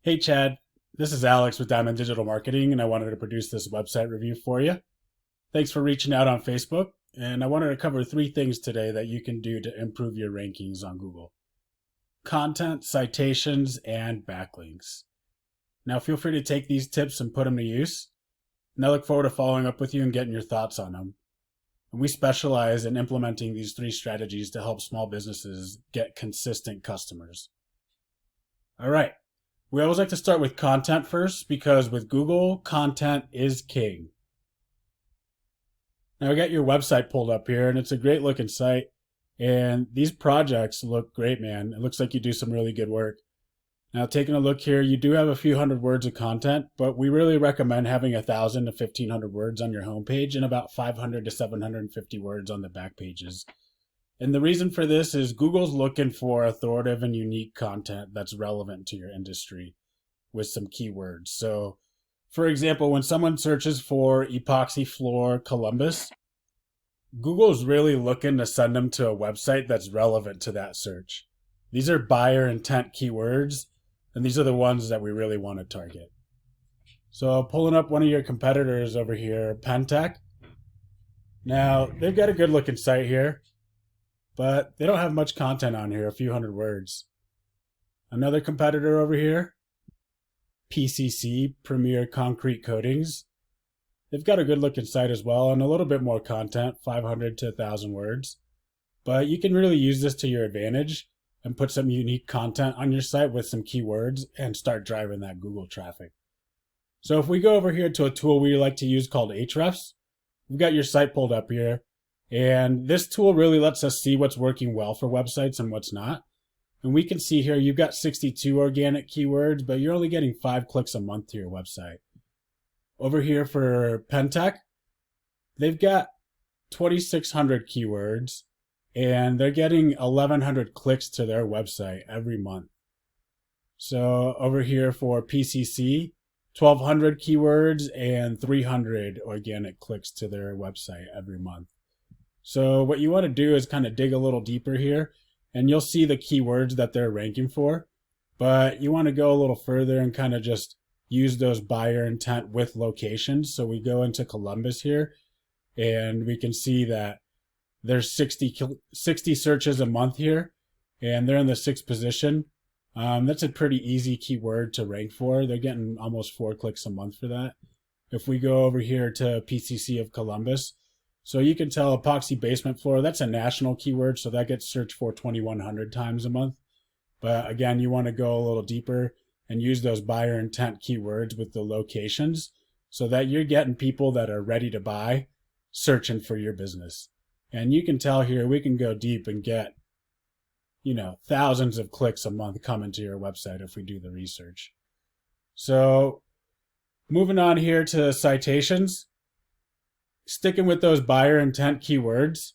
Hey Chad, this is Alex with Diamond Digital Marketing, and I wanted to produce this website review for you. Thanks for reaching out on Facebook, and I wanted to cover three things today that you can do to improve your rankings on Google: content, citations, and backlinks. Now, feel free to take these tips and put them to use, and I look forward to following up with you and getting your thoughts on them. And we specialize in implementing these three strategies to help small businesses get consistent customers. All right. We always like to start with content first because with Google, content is king. Now I got your website pulled up here and it's a great looking site. And these projects look great, man. It looks like you do some really good work. Now taking a look here, you do have a few hundred words of content, but we really recommend having 1,000 to 1,500 words on your homepage and about 500 to 750 words on the back pages. And the reason for this is Google's looking for authoritative and unique content that's relevant to your industry with some keywords. So, for example, when someone searches for epoxy floor Columbus, Google's really looking to send them to a website that's relevant to that search. These are buyer intent keywords, and these are the ones that we really want to target. So, pulling up one of your competitors over here, Pentech. Now, they've got a good looking site here, but they don't have much content on here, a few hundred words. Another competitor over here, PCC, Premier Concrete Coatings. They've got a good looking site as well and a little bit more content, 500 to 1,000 words. But you can really use this to your advantage and put some unique content on your site with some keywords and start driving that Google traffic. So if we go over here to a tool we like to use called Ahrefs, we've got your site pulled up here. And this tool really lets us see what's working well for websites and what's not. And we can see here you've got 62 organic keywords, but you're only getting 5 clicks a month to your website. Over here for Pentech, they've got 2,600 keywords, and they're getting 1,100 clicks to their website every month. So over here for PCC, 1,200 keywords and 300 organic clicks to their website every month. So what you want to do is kind of dig a little deeper here, and you'll see the keywords that they're ranking for, but you want to go a little further and kind of just use those buyer intent with locations. So we go into Columbus here, and we can see that there's 60 searches a month here, and they're in the 6th position. That's a pretty easy keyword to rank for. They're getting almost 4 clicks a month for that. If we go over here to PCC of Columbus, so you can tell epoxy basement floor, that's a national keyword, so that gets searched for 2,100 times a month. But again, you want to go a little deeper and use those buyer intent keywords with the locations so that you're getting people that are ready to buy searching for your business. And you can tell here, we can go deep and get, thousands of clicks a month coming to your website if we do the research. So moving on here to citations. Sticking with those buyer intent keywords,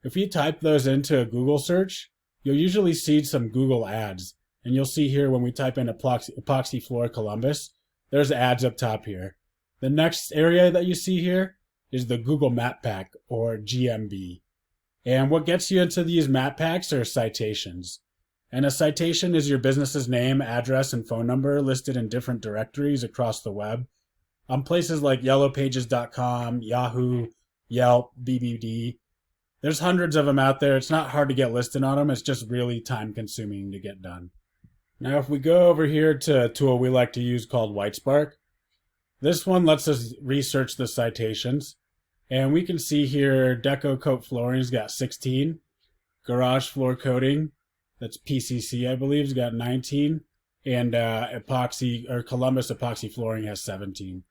if you type those into a Google search, you'll usually see some Google ads. And you'll see here when we type in epoxy floor Columbus, there's ads up top here. The next area that you see here is the Google Map Pack, or GMB. And what gets you into these map packs are citations. And a citation is your business's name, address, and phone number listed in different directories across the web. On places like yellowpages.com, Yahoo, Yelp, BBD. There's hundreds of them out there. It's not hard to get listed on them. It's just really time consuming to get done. Now, if we go over here to a tool we like to use called Whitespark, this one lets us research the citations. And we can see here Deco Coat Flooring's got 16. Garage Floor Coating, that's PCC, I believe, has got 19. And Columbus Epoxy Flooring has 17.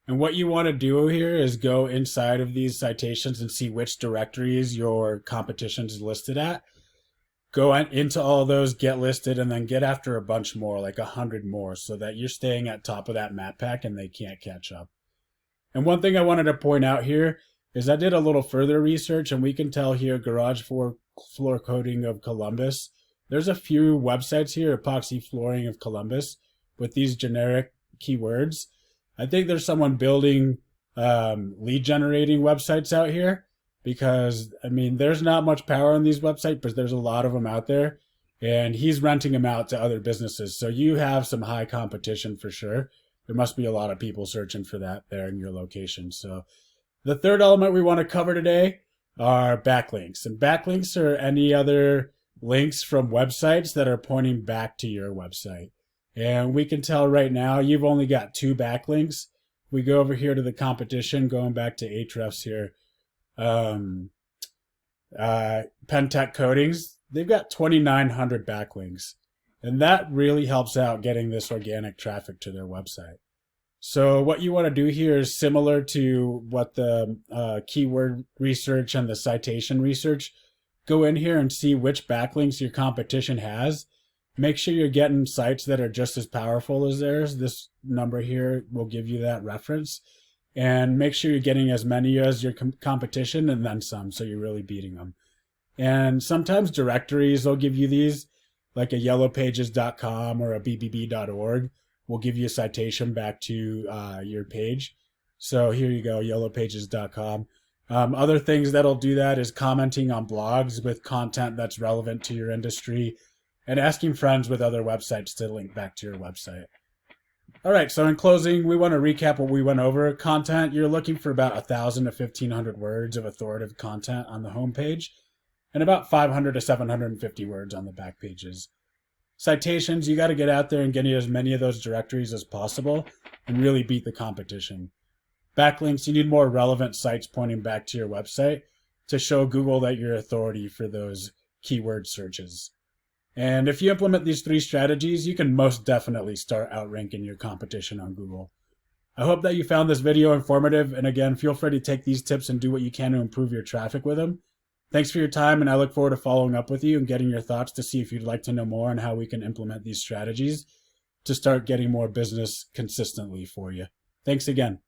And what you want to do here is go inside of these citations and see which directories your competition is listed at. Go into all those, get listed, and then get after a bunch more, like 100 more, so that you're staying at top of that map pack and they can't catch up. And one thing I wanted to point out here is I did a little further research, and we can tell here Garage Floor Coating of Columbus. There's a few websites here, Epoxy Flooring of Columbus, with these generic keywords. I think there's someone building lead generating websites out here because, there's not much power on these websites, but there's a lot of them out there. and he's renting them out to other businesses. So you have some high competition for sure. There must be a lot of people searching for that there in your location. So the third element we want to cover today are backlinks. And backlinks are any other links from websites that are pointing back to your website. And we can tell right now you've only got 2 backlinks. We go over here to the competition, going back to Ahrefs here. Pentech Coatings, they've got 2,900 backlinks. And that really helps out getting this organic traffic to their website. So what you want to do here is similar to what the keyword research and the citation research. Go in here and see which backlinks your competition has. Make sure you're getting sites that are just as powerful as theirs. This number here will give you that reference. And make sure you're getting as many as your competition and then some, so you're really beating them. And sometimes directories will give you these, like a yellowpages.com or a bbb.org will give you a citation back to your page. So here you go, yellowpages.com. Other things that'll do that is commenting on blogs with content that's relevant to your industry and asking friends with other websites to link back to your website. All right, so in closing, we want to recap what we went over. Content, you're looking for about 1,000 to 1,500 words of authoritative content on the homepage and about 500 to 750 words on the back pages. Citations, you got to get out there and get as many of those directories as possible and really beat the competition. Backlinks, you need more relevant sites pointing back to your website to show Google that you're authority for those keyword searches. And if you implement these 3 strategies, you can most definitely start outranking your competition on Google. I hope that you found this video informative, and again, feel free to take these tips and do what you can to improve your traffic with them. Thanks for your time, and I look forward to following up with you and getting your thoughts to see if you'd like to know more on how we can implement these strategies to start getting more business consistently for you. Thanks again.